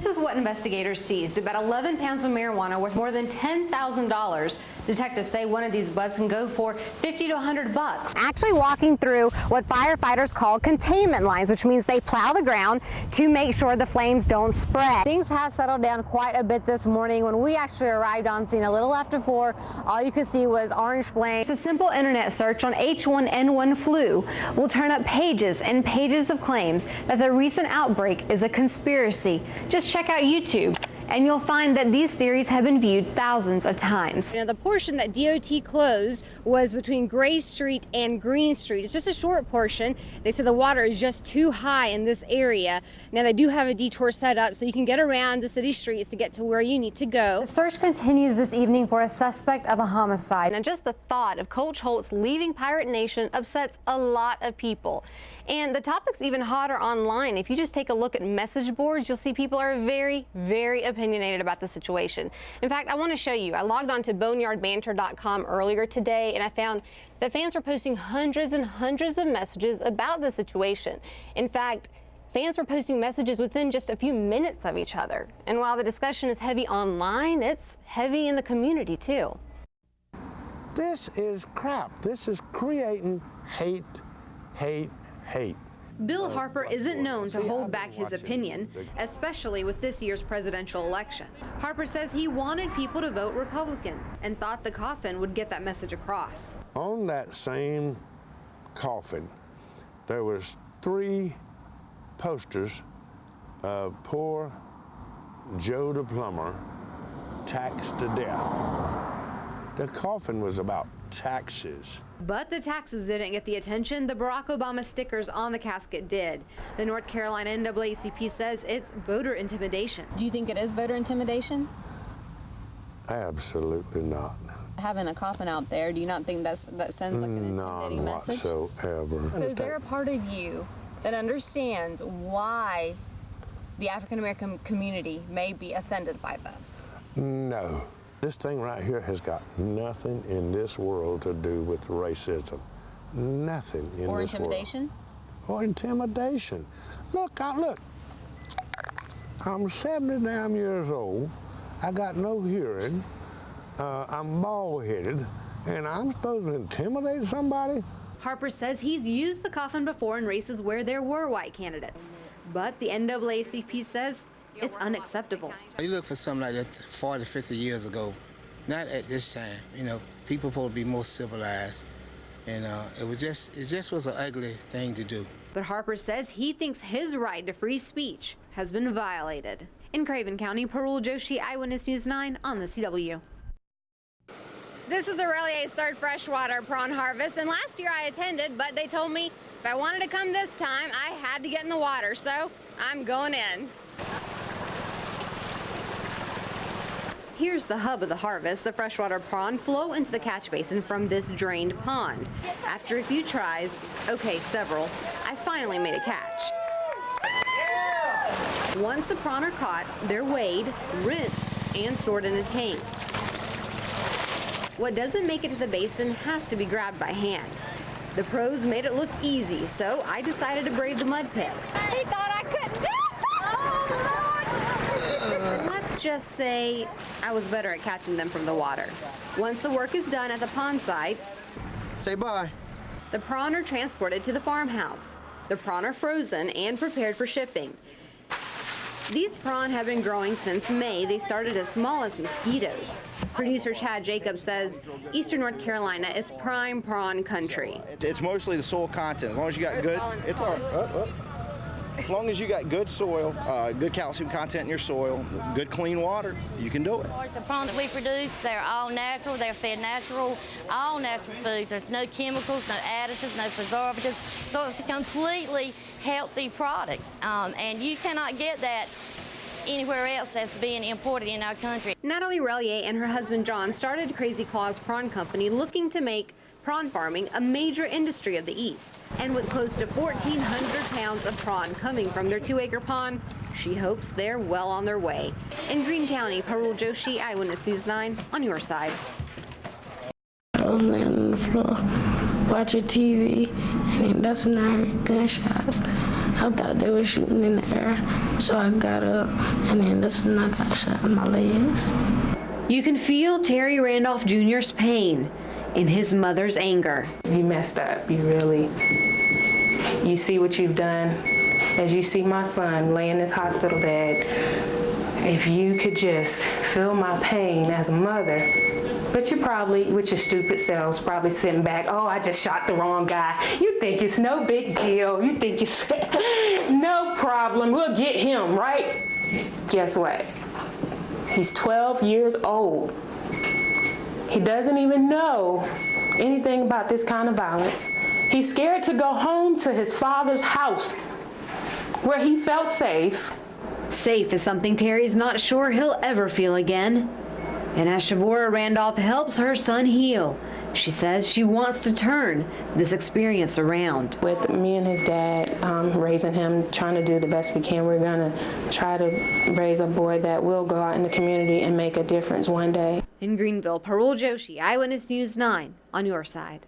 This is what investigators seized, about 11 pounds of marijuana worth more than $10,000. Detectives say one of these buds can go for 50 to 100 bucks. Actually walking through what firefighters call containment lines, which means they plow the ground to make sure the flames don't spread. Things have settled down quite a bit this morning. When we actually arrived on scene a little after 4, all you could see was orange flames. A simple internet search on H1N1 flu will turn up pages and pages of claims that the recent outbreak is a conspiracy. Just check out YouTube, and you'll find that these theories have been viewed thousands of times. Now, the portion that DOT closed was between Gray Street and Green Street. It's just a short portion. They said the water is just too high in this area. Now, they do have a detour set up so you can get around the city streets to get to where you need to go. The search continues this evening for a suspect of a homicide. And just the thought of Coach Holtz leaving Pirate Nation upsets a lot of people. And the topic's even hotter online. If you just take a look at message boards, you'll see people are very, very opinionated about the situation. In fact, I want to show you. I logged on to boneyardbanter.com earlier today, and I found that fans were posting hundreds and hundreds of messages about the situation. In fact, fans were posting messages within just a few minutes of each other. And while the discussion is heavy online, it's heavy in the community too. This is crap. This is creating hate, hate, hate. Bill Harper isn't known to hold back his opinion, especially with this year's presidential election. Harper says he wanted people to vote Republican and thought the coffin would get that message across. On that same coffin, there was 3 posters of poor Joe the plumber taxed to death. The coffin was about taxes. But the taxes didn't get the attention the Barack Obama stickers on the casket did. The North Carolina NAACP says it's voter intimidation. Do you think it is voter intimidation? Absolutely not. Having a coffin out there, do you not think that sends like an intimidating message? None whatsoever. So is there a part of you that understands why the African American community may be offended by this? No. This thing right here has got nothing in this world to do with racism. Nothing in this world. Or intimidation? Or intimidation. Look, I'm 70 damn years old. I got no hearing. I'm bald-headed, and I'm supposed to intimidate somebody? Harper says he's used the coffin before in races where there were white candidates. But the NAACP says it's unacceptable. You look for something like that 40, 50 years ago. Not at this time. You know, people supposed to be more civilized. And it just was an ugly thing to do. But Harper says he thinks his right to free speech has been violated. In Craven County, Parul Joshi, Eyewitness News 9 on the CW. This is the Relier's third freshwater prawn harvest, and last year I attended, but they told me if I wanted to come this time, I had to get in the water, so I'm going in. Here's the hub of the harvest. The freshwater prawn flow into the catch basin from this drained pond. After a few tries, okay, several, I finally made a catch. Once the prawn are caught, they're weighed, rinsed, and stored in a tank. What doesn't make it to the basin has to be grabbed by hand. The pros made it look easy, so I decided to brave the mud pit. He thought I couldn't do it! Let's just say I was better at catching them from the water. Once the work is done at the pond site, Say bye. the prawn are transported to the farmhouse. The prawn are frozen and prepared for shipping. These prawn have been growing since May. They started as small as mosquitoes. Producer Chad Jacobs says Eastern North Carolina is prime prawn country. It's mostly the soil content. As long as you got good, as long as you got good soil, good calcium content in your soil, good clean water, you can do it. The prawns that we produce, they're all natural, they're fed natural, all natural foods. There's no chemicals, no additives, no preservatives, so it's a completely healthy product, and you cannot get that anywhere else that's being imported in our country. Natalie Relier and her husband John started Crazy Claws Prawn Company looking to make prawn farming a major industry of the East. And with close to 1,400 pounds of prawn coming from their 2-acre pond, she hopes they're well on their way. In Greene County, Parul Joshi, Eyewitness News 9, on your side. I was laying on the floor watching TV, and that's when I heard gunshots. I thought they were shooting in the air. So I got up, and then that's when I got shot in my legs. You can feel Terry Randolph Jr.'s pain in his mother's anger. You messed up. You see what you've done. As you see my son lay in this hospital bed, if you could just feel my pain as a mother, but you probably, with your stupid selves, probably sitting back, oh, I just shot the wrong guy. You think it's no big deal. You think it's no problem. We'll get him, right? Guess what? He's 12 years old. He doesn't even know anything about this kind of violence. He's scared to go home to his father's house where he felt safe. Safe is something Terry's not sure he'll ever feel again. And as Shavora Randolph helps her son heal, she says she wants to turn this experience around. With me and his dad raising him, trying to do the best we can, we're going to try to raise a boy that will go out in the community and make a difference one day. In Greenville, Parul Joshi, Eyewitness News 9, on your side.